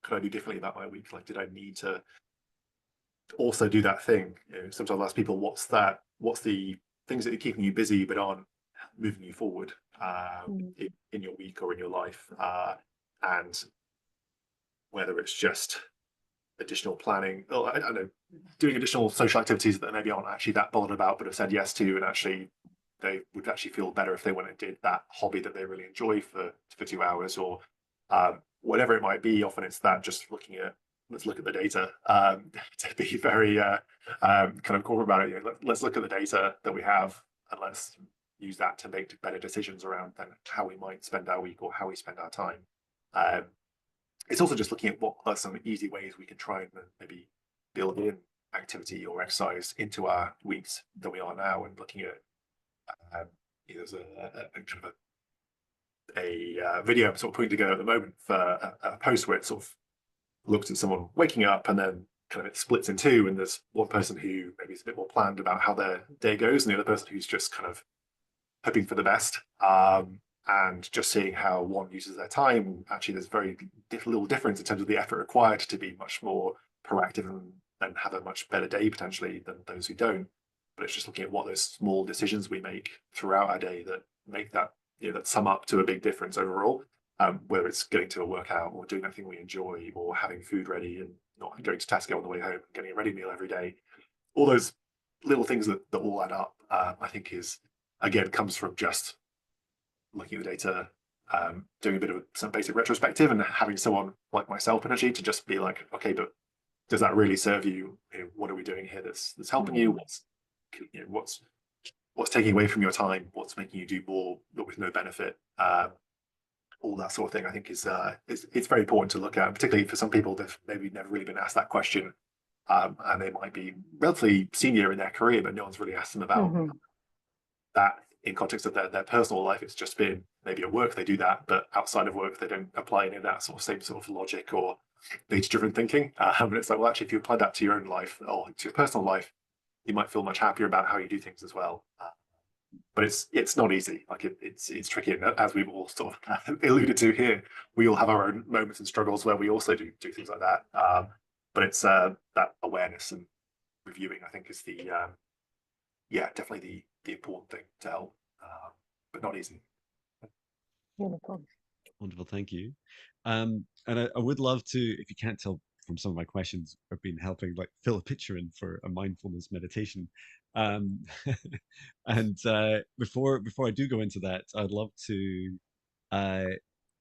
could I do differently about my week? Like, did I need to also do that thing? Sometimes I ask people, what's the things that are keeping you busy but aren't moving you forward in your week or in your life? And whether it's just additional planning, or I don't know, doing additional social activities that maybe aren't actually that bothered about, but have said yes to, and actually they would actually feel better if they went and did that hobby that they really enjoy for 2 hours, or whatever it might be. Often it's that just looking at, let's look at the data, to be very kind of core about it. Let's look at the data that we have and let's use that to make better decisions around then how we might spend our week or how we spend our time. Um, it's also just looking at what are some easy ways we can try and maybe build in activity or exercise into our weeks that we are now, and looking at there's a kind of a video I'm sort of putting together at the moment for a post where it sort of looks at someone waking up and then kind of it splits in two, and there's one person who maybe is a bit more planned about how their day goes, and the other person who's just kind of hoping for the best. And just seeing how one uses their time. Actually, there's very little difference in terms of the effort required to be much more proactive and have a much better day potentially than those who don't. But it's just looking at what those small decisions we make throughout our day that make that, that sum up to a big difference overall. Whether it's getting to a workout or doing anything we enjoy or having food ready and not going to Tesco on the way home and getting a ready meal every day. All those little things that all add up, I think is, again, comes from just looking at the data, doing a bit of some basic retrospective, and having someone like myself potentially to just be like, okay, but does that really serve you? What are we doing here that's helping you? What's taking away from your time? What's making you do more but with no benefit? All that sort of thing, I think, is it's very important to look at, particularly for some people that maybe never really been asked that question, and they might be relatively senior in their career, but no one's really asked them about Mm-hmm. that in context of their personal life. It's just been maybe at work they do that, but outside of work they don't apply any of that sort of same sort of logic or data-driven thinking. And it's like, well, actually, if you apply that to your own life or to your personal life, you might feel much happier about how you do things as well. But it's not easy. Like it's tricky, and as we've all sort of alluded to here, we all have our own moments and struggles where we also do things like that. But it's that awareness and reviewing, I think, is the definitely the important thing to help, but not easy. Beautiful. Wonderful, thank you. And I would love to, if you can't tell from some of my questions, I've been helping like fill a picture in for a mindfulness meditation. Um, and before I do go into that, I'd love to uh,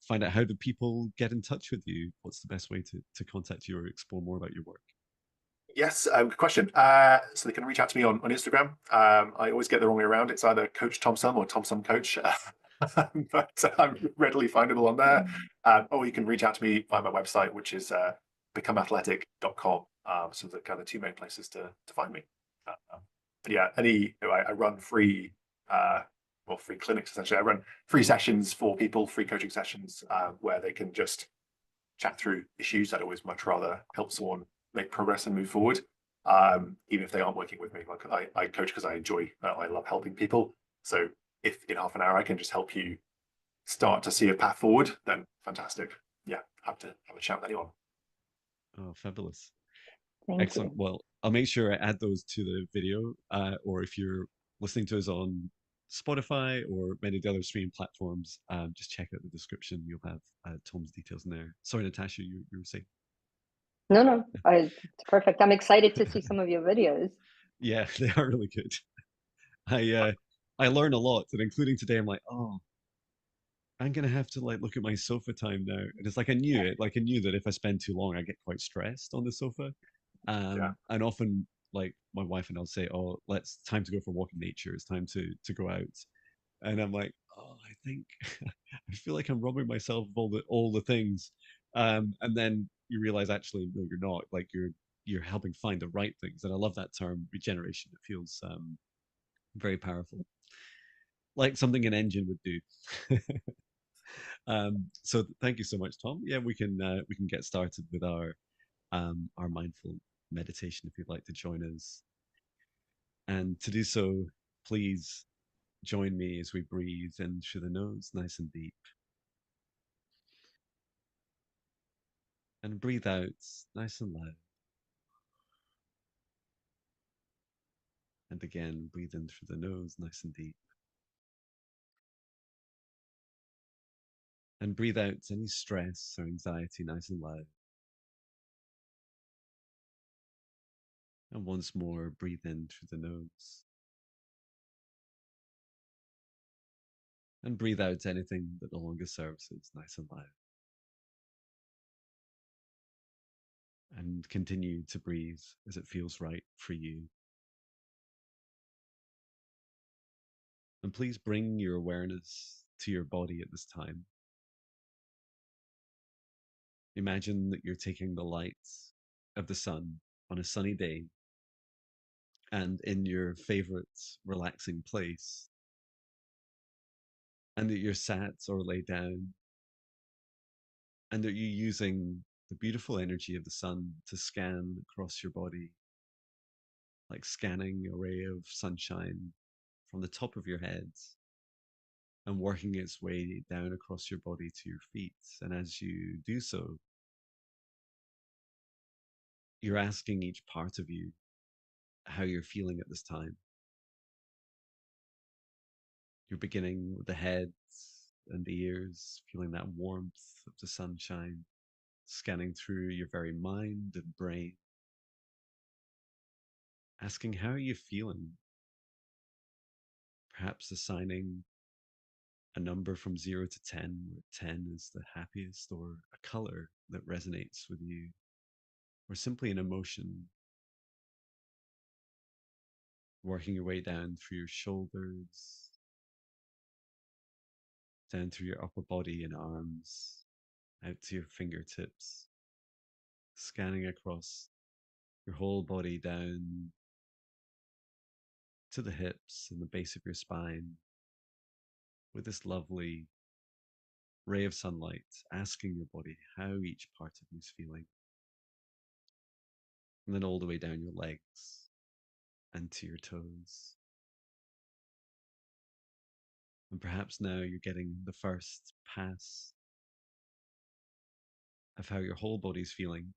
find out, how do people get in touch with you? What's the best way to contact you or explore more about your work? Yes, good question. So they can reach out to me on Instagram. I always get the wrong way around. It's either Coach Tomsum or Tomsum Coach, but I'm readily findable on there. Or you can reach out to me via my website, which is becomeathletic.com. So the kind of two main places to find me. But yeah, I run free, free clinics essentially. I run free sessions for people, free coaching sessions where they can just chat through issues. I'd always much rather help someone make progress and move forward, even if they aren't working with me. Like I coach because I enjoy, I love helping people. So if in half an hour I can just help you start to see a path forward, then fantastic. Yeah, have to have a chat with anyone. Oh, fabulous. Thank Excellent. you. Well, I'll make sure I add those to the video, or if you're listening to us on Spotify or many of the other streaming platforms, just check out the description. You'll have Tom's details in there. Sorry, Natasha, you were saying. No, no, it's perfect. I'm excited to see some of your videos. Yeah, they are really good. I uh, I learn a lot, and including today, I'm like, oh, I'm gonna have to like look at my sofa time now. And it's like I knew it. Like I knew that if I spend too long, I get quite stressed on the sofa. Yeah. And often, like my wife and I'll say, "Oh, let's time to go for a walk in nature. It's time to go out." And I'm like, "Oh, I think I feel like I'm robbing myself of all the things." And then you realize actually, no, you're not. Like you're helping find the right things. And I love that term, regeneration. It feels very powerful, like something an engine would do. So thank you so much, Tom. Yeah, we can get started with our mindful meditation if you'd like to join us. And to do so, please join me as we breathe in through the nose, nice and deep, and breathe out nice and loud. And again, breathe in through the nose, nice and deep, and breathe out any stress or anxiety, nice and loud. And once more, breathe in through the nose, and breathe out anything that no longer serves us, nice and loud. And continue to breathe as it feels right for you. And please bring your awareness to your body at this time. Imagine that you're taking the light of the sun on a sunny day and in your favorite relaxing place, and that you're sat or lay down, and that you're using the beautiful energy of the sun to scan across your body, like scanning a ray of sunshine from the top of your head and working its way down across your body to your feet. And as you do so, you're asking each part of you how you're feeling at this time. You're beginning with the head and the ears, feeling that warmth of the sunshine scanning through your very mind and brain, asking how are you feeling, perhaps assigning a number from 0 to 10, where 10 is the happiest, or a color that resonates with you, or simply an emotion, working your way down through your shoulders, down through your upper body and arms, out to your fingertips, scanning across your whole body down to the hips and the base of your spine with this lovely ray of sunlight, asking your body how each part of you is feeling. And then all the way down your legs and to your toes. And perhaps now you're getting the first pass of how your whole body's feeling.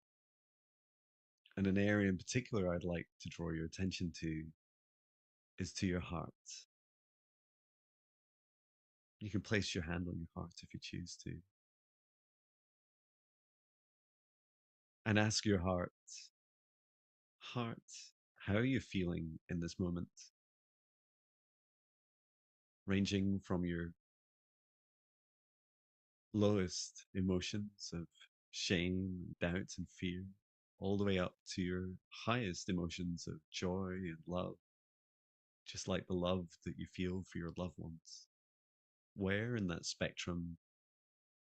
And an area in particular I'd like to draw your attention to is to your heart. You can place your hand on your heart if you choose to. and ask your heart, how are you feeling in this moment? Ranging from your lowest emotions of shame, doubt, and fear, all the way up to your highest emotions of joy and love, just like the love that you feel for your loved ones. Where in that spectrum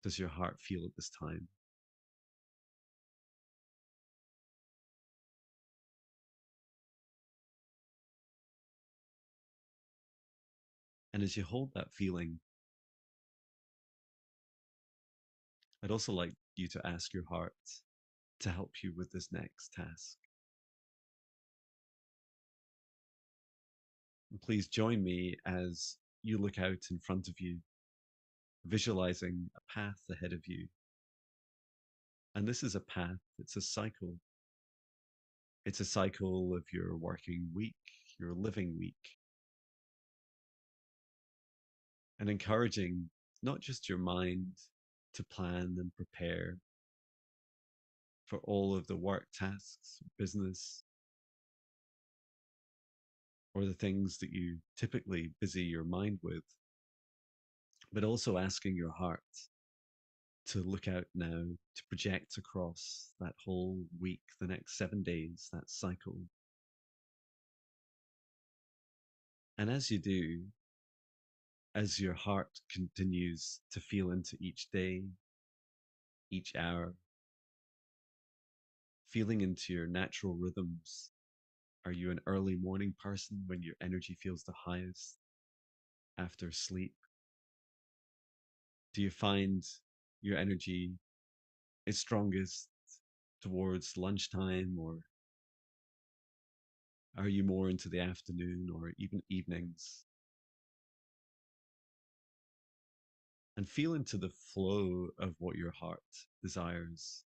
does your heart feel at this time? And as you hold that feeling, I'd also like you to ask your heart to help you with this next task. And please join me as you look out in front of you, visualizing a path ahead of you. And this is a path, it's a cycle. It's a cycle of your working week, your living week, and encouraging not just your mind to plan and prepare for all of the work tasks, business, or the things that you typically busy your mind with, but also asking your heart to look out now, to project across that whole week, the next 7 days, that cycle. And as you do, as your heart continues to feel into each day, each hour, feeling into your natural rhythms. Are you an early morning person when your energy feels the highest after sleep? Do you find your energy is strongest towards lunchtime, or are you more into the afternoon or even evenings? And feel into the flow of what your heart desires.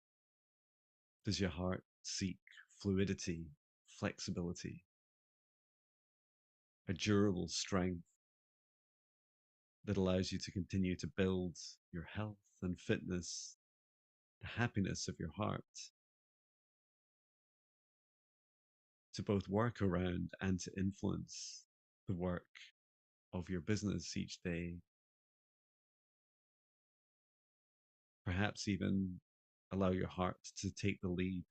Does your heart seek fluidity, flexibility, a durable strength that allows you to continue to build your health and fitness, the happiness of your heart, to both work around and to influence the work of your business each day? Perhaps even allow your heart to take the lead,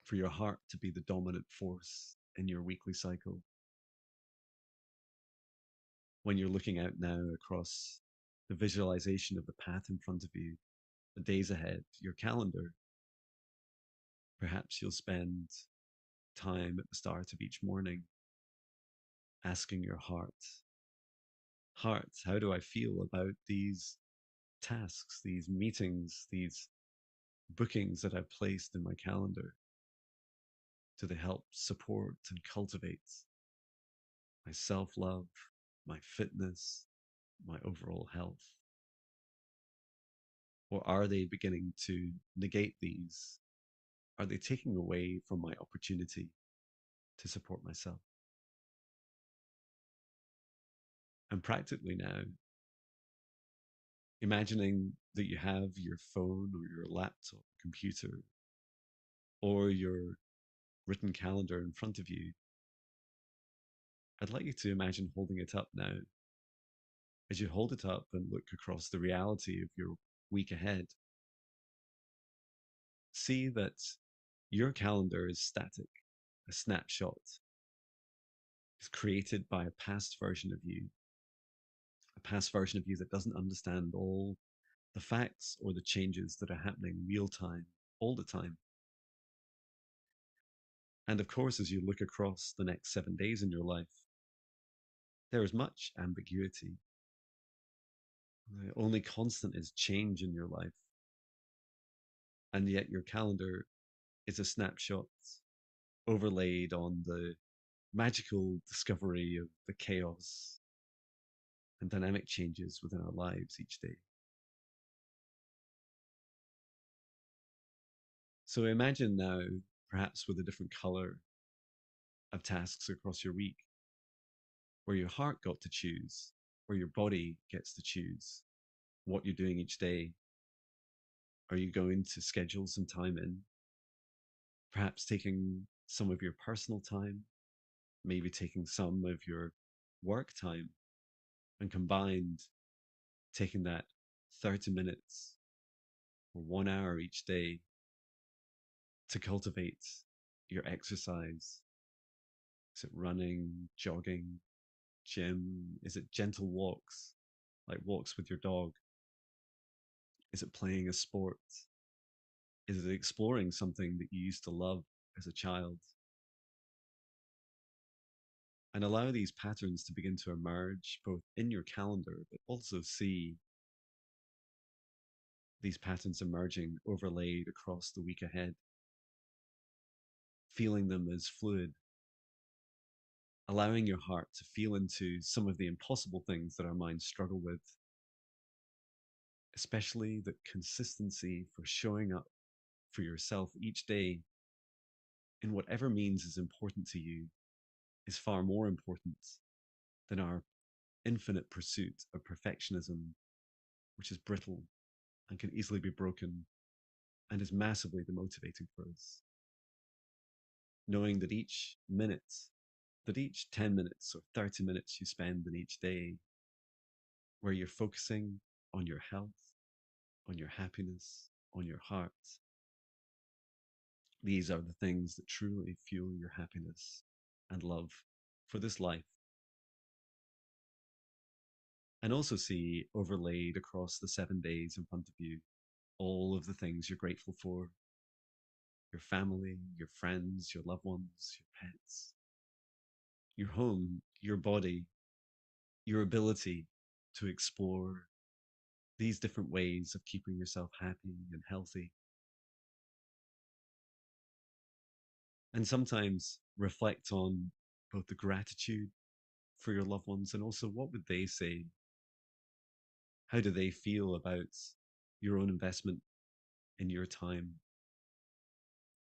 for your heart to be the dominant force in your weekly cycle. When you're looking out now across the visualization of the path in front of you, the days ahead, your calendar, perhaps you'll spend time at the start of each morning asking your heart, how do I feel about these tasks, these meetings, these bookings that I've placed in my calendar? Do they help support and cultivate my self-love, my fitness, my overall health? Or are they beginning to negate these? Are they taking away from my opportunity to support myself? And practically now, imagining that you have your phone or your laptop, computer, or your written calendar in front of you, I'd like you to imagine holding it up now. As you hold it up and look across the reality of your week ahead, see that your calendar is static, a snapshot. It's created by a past version of you, a past version of you that doesn't understand all the facts or the changes that are happening real time, all the time. And of course, as you look across the next 7 days in your life, there is much ambiguity. The only constant is change in your life. And yet your calendar is a snapshot overlaid on the magical discovery of the chaos and dynamic changes within our lives each day. So imagine now, perhaps with a different color of tasks across your week, where your heart got to choose, where your body gets to choose what you're doing each day. Are you going to schedule some time in? Perhaps taking some of your personal time, maybe taking some of your work time, and combined taking that 30 minutes or 1 hour each day to cultivate your exercise. Is it running, jogging, gym? Is it gentle walks, like walks with your dog? Is it playing a sport? Is it exploring something that you used to love as a child? And allow these patterns to begin to emerge both in your calendar, but also see these patterns emerging overlaid across the week ahead, feeling them as fluid, allowing your heart to feel into some of the impossible things that our minds struggle with, especially the consistency for showing up for yourself each day in whatever means is important to you is far more important than our infinite pursuit of perfectionism, which is brittle and can easily be broken and is massively demotivating for us. Knowing that each minute, that each 10 minutes or 30 minutes you spend in each day, where you're focusing on your health, on your happiness, on your heart, these are the things that truly fuel your happiness and love for this life. And also see overlaid across the 7 days in front of you all of the things you're grateful for: your family, your friends, your loved ones, your pets, your home, your body, your ability to explore these different ways of keeping yourself happy and healthy. And sometimes reflect on both the gratitude for your loved ones and also what would they say? How do they feel about your own investment in your time?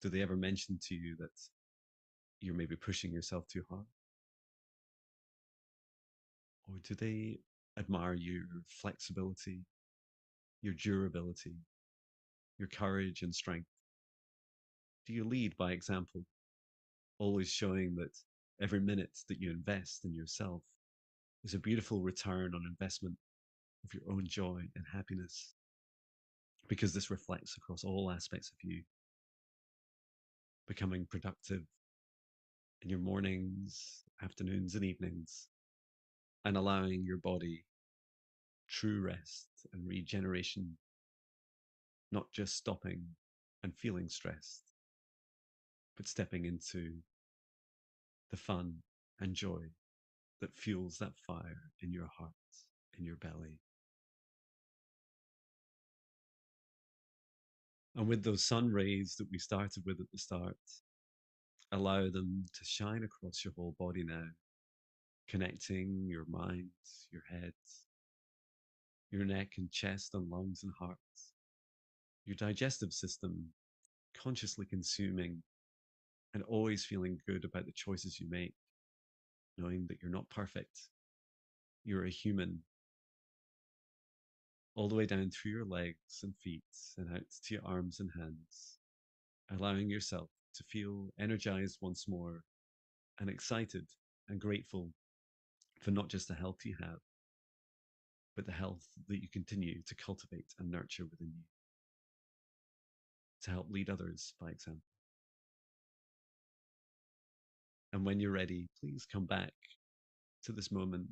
Do they ever mention to you that you're maybe pushing yourself too hard? Or do they admire your flexibility, your durability, your courage and strength? Do you lead by example, always showing that every minute that you invest in yourself is a beautiful return on investment of your own joy and happiness? Because this reflects across all aspects of you, becoming productive in your mornings, afternoons, and evenings, and allowing your body true rest and regeneration, not just stopping and feeling stressed, but stepping into the fun and joy that fuels that fire in your heart, in your belly. And with those sun rays that we started with at the start, allow them to shine across your whole body now, connecting your mind, your head, your neck and chest and lungs and heart, your digestive system, consciously consuming and always feeling good about the choices you make, knowing that you're not perfect, you're a human, all the way down through your legs and feet and out to your arms and hands, allowing yourself to feel energized once more and excited and grateful for not just the health you have, but the health that you continue to cultivate and nurture within you to help lead others by example. And when you're ready, please come back to this moment,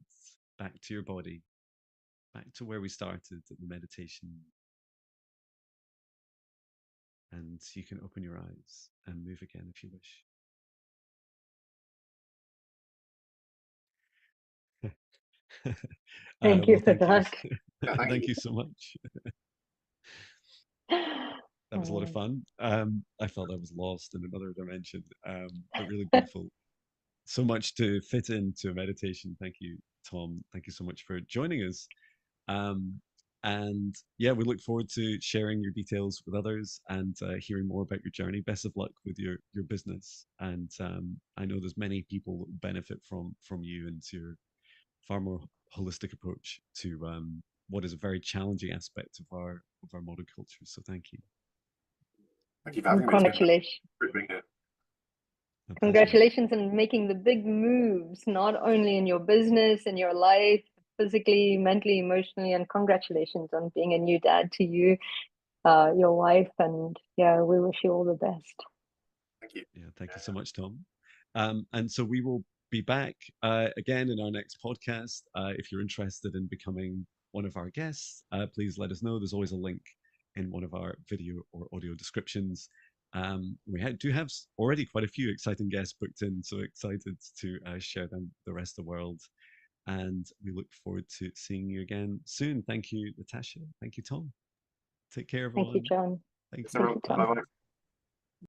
back to your body, back to where we started at the meditation. And you can open your eyes and move again if you wish. Thank Well, you for thank you. that. Yeah, thank Thank you. you so much. That was a lot of Oh, fun. I felt I was lost in another dimension, but really beautiful. So much to fit into a meditation. Thank you, Tom. Thank you so much for joining us. Um, and yeah, we look forward to sharing your details with others and hearing more about your journey. Best of luck with your business. And I know there's many people that will benefit from you and your far more holistic approach to what is a very challenging aspect of our modern culture. So thank you. Thank you for And having me. It's been congratulations. great being here. A pleasure. Congratulations on making the big moves, not only in your business, in your life, physically, mentally, emotionally, and congratulations on being a new dad to you, your wife, and yeah, we wish you all the best. Thank you. Yeah, thank you so much, Tom. And so we will be back again in our next podcast. If you're interested in becoming one of our guests, please let us know. There's always a link in one of our video or audio descriptions. We do have already quite a few exciting guests booked in, so excited to share them with the rest of the world. And we look forward to seeing you again soon. Thank you, Natasha. Thank you, Tom. Take care, Thank you, everyone. Jon. Thank Thanks, you. Thank everyone. you, Tom. Bye-bye.